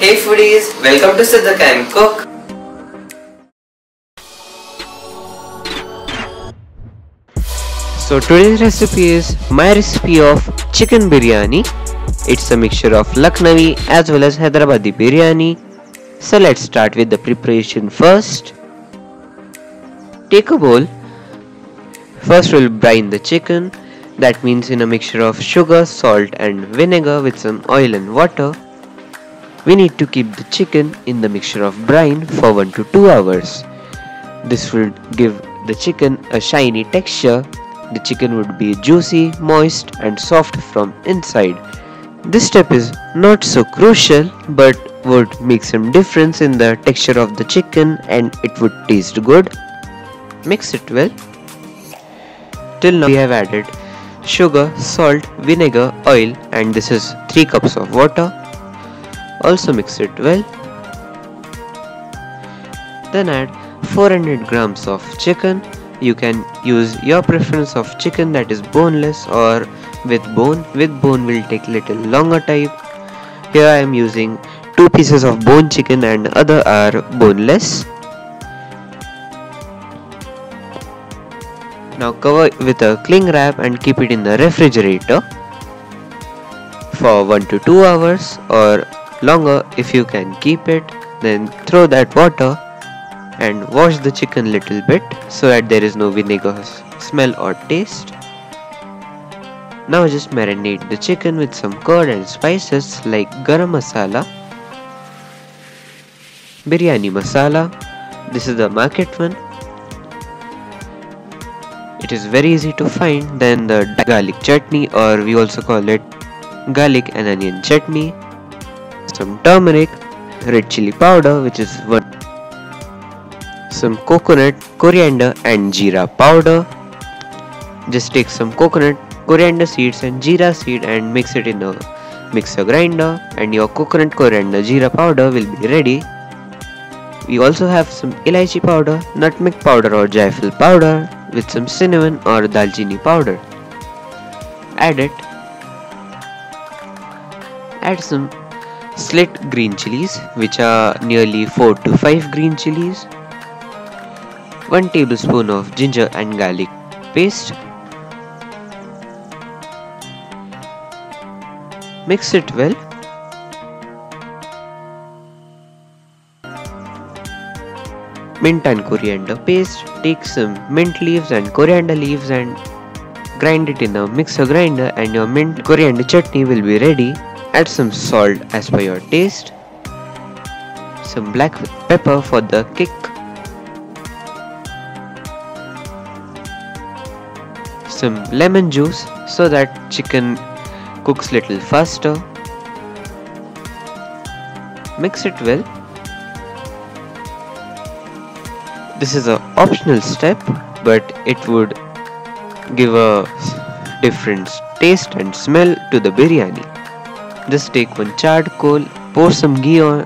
Hey foodies, welcome to Siddhaka and Cook. So today's recipe is my recipe of chicken biryani. It's a mixture of Lucknowi as well as Hyderabadi biryani. So let's start with the preparation first. Take a bowl. First we'll brine the chicken. That means in a mixture of sugar, salt and vinegar with some oil and water. We need to keep the chicken in the mixture of brine for 1 to 2 hours. This will give the chicken a shiny texture. The chicken would be juicy, moist and soft from inside. This step is not so crucial but would make some difference in the texture of the chicken and it would taste good. Mix it well. Till now we have added sugar, salt, vinegar, oil and this is 3 cups of water. Also mix it well. Then add 400 grams of chicken. You can use your preference of chicken that is boneless or with bone. With bone will take little longer time. Here I am using 2 pieces of bone chicken and other are boneless. Now cover with a cling wrap and keep it in the refrigerator for 1 to 2 hours or longer if you can keep it. Then throw that water and wash the chicken little bit so that there is no vinegar smell or taste. Now just marinate the chicken with some curd and spices like garam masala, biryani masala. This is the market one. It is very easy to find. Then the garlic chutney, or we also call it garlic and onion chutney, some turmeric, red chili powder which is 1, some coconut, coriander and jeera powder. Just take some coconut, coriander seeds and jeera seed and mix it in a mixer grinder and your coconut, coriander, jeera powder will be ready. We also have some elaichi powder, nutmeg powder or jaifal powder with some cinnamon or dalchini powder. Add it. Add some slit green chilies which are nearly 4 to 5 green chilies. 1 tablespoon of ginger and garlic paste. Mix it well. Mint and coriander paste. Take some mint leaves and coriander leaves and grind it in a mixer grinder and your mint coriander chutney will be ready. Add some salt as per your taste. Some black pepper for the kick. Some lemon juice so that chicken cooks little faster. Mix it well. This is an optional step but it would give a different taste and smell to the biryani. Just take 1 charred coal, pour some ghee on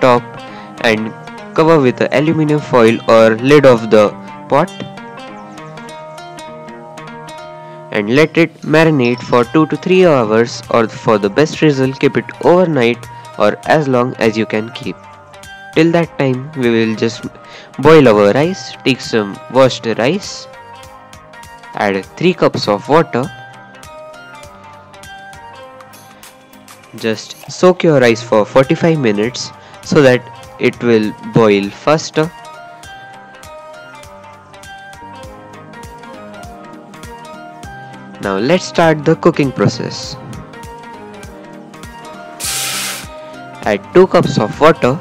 top and cover with an aluminium foil or lid of the pot and let it marinate for 2 to 3 hours, or for the best result keep it overnight or as long as you can keep. Till that time we will just boil our rice. Take some washed rice, add 3 cups of water. Just soak your rice for 45 minutes so that it will boil faster. Now let's start the cooking process. Add 2 cups of water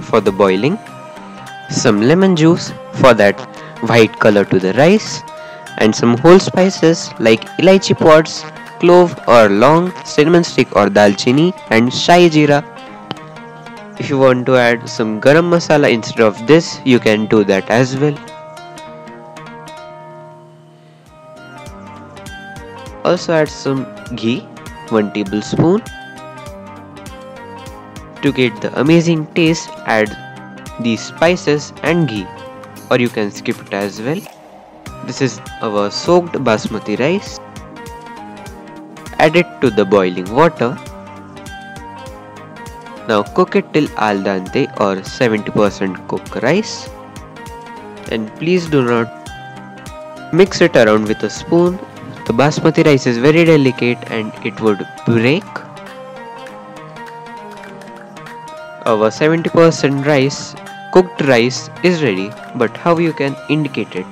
for the boiling, some lemon juice for that white color to the rice, and some whole spices like elaichi pods, clove or long, cinnamon stick or dalchini and shai jeera. If you want to add some garam masala instead of this, you can do that as well. Also add some ghee, 1 tablespoon. To get the amazing taste, add these spices and ghee, or you can skip it as well. This is our soaked basmati rice. Add it to the boiling water. Now cook it till al dente or 70% cook rice, and please do not mix it around with a spoon. The basmati rice is very delicate and it would break. Our 70% cooked rice is ready, but how you can indicate it?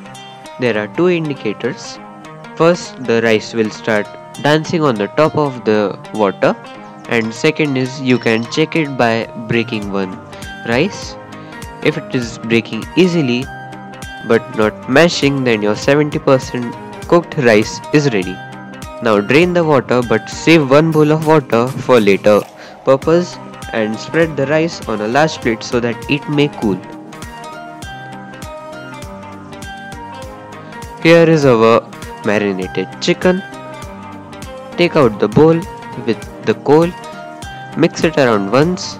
There are two indicators. First, the rice will start dancing on the top of the water, and second is you can check it by breaking one rice. If it is breaking easily but not mashing, then your 70% cooked rice is ready. Now drain the water but save one bowl of water for later purpose and spread the rice on a large plate so that it may cool. Here is our marinated chicken. Take out the bowl with the coal, mix it around once,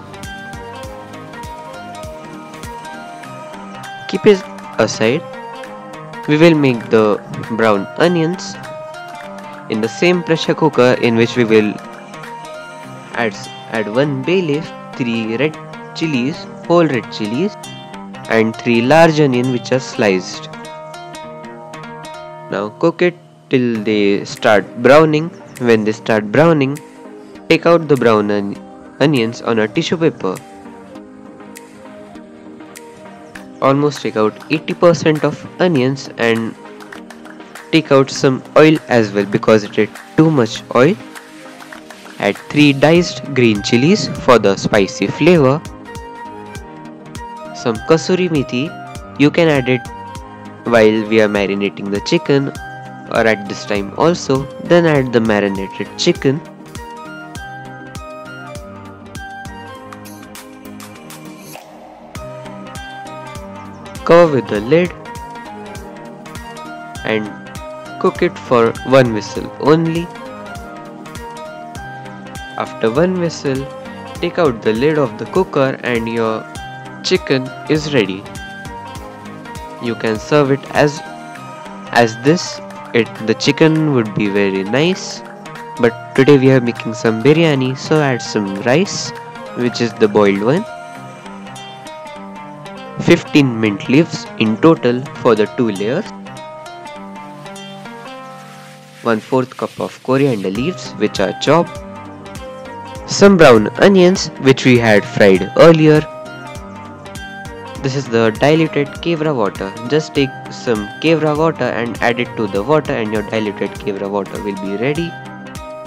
keep it aside. We will make the brown onions in the same pressure cooker in which we will add 1 bay leaf, 3 red chilies, whole red chilies, and 3 large onions which are sliced. Now cook it till they start browning. When they start browning, take out the brown onions on a tissue paper. Almost take out 80% of onions and take out some oil as well because it had too much oil. Add 3 diced green chilies for the spicy flavor. Some kasuri methi, you can add it while we are marinating the chicken or at this time also. Then add the marinated chicken. Cover with the lid and cook it for 1 whistle only. After 1 whistle, take out the lid of the cooker and your chicken is ready. You can serve it as this. The chicken would be very nice, but today we are making some biryani, so add some rice, which is the boiled one. 15 mint leaves in total for the 2 layers. 1/4 cup of coriander leaves which are chopped. Some brown onions which we had fried earlier. This is the diluted kevra water. Just take some kevra water and add it to the water and your diluted kevra water will be ready.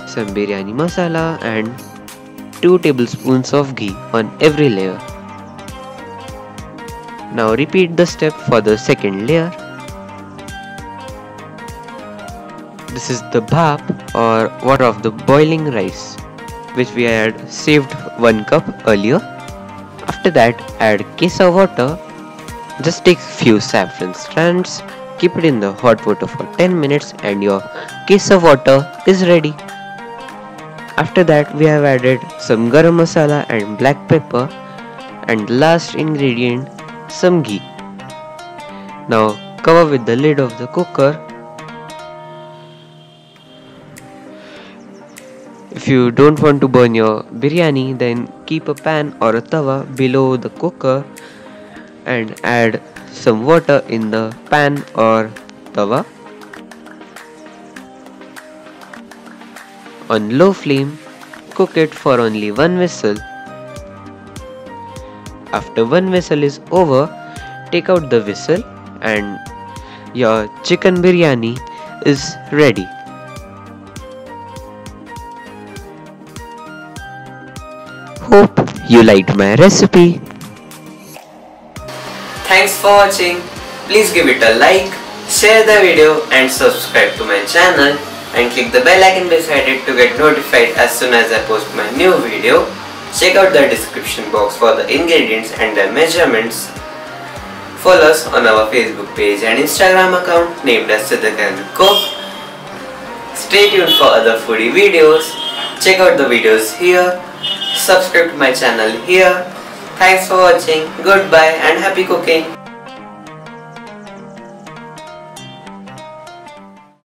Some biryani masala and 2 tablespoons of ghee on every layer. Now repeat the step for the second layer. This is the bhap or water of the boiling rice which we had saved 1 cup earlier. After that, add kesar water. Just take few saffron strands, keep it in the hot water for 10 minutes and your kesar water is ready. After that, we have added some garam masala and black pepper, and last ingredient, some ghee. Now cover with the lid of the cooker. If you don't want to burn your biryani, then keep a pan or a tawa below the cooker and add some water in the pan or tawa. On low flame, cook it for only 1 whistle. After 1 whistle is over, take out the whistle and your chicken biryani is ready. Hope you liked my recipe. Thanks for watching. Please give it a like, share the video and subscribe to my channel and click the bell icon beside it to get notified as soon as I post my new video. Check out the description box for the ingredients and their measurements. Follow us on our Facebook page and Instagram account named as Siddiq and Cook. Stay tuned for other foodie videos. Check out the videos here. Subscribe to my channel here. Thanks for watching. Goodbye and happy cooking.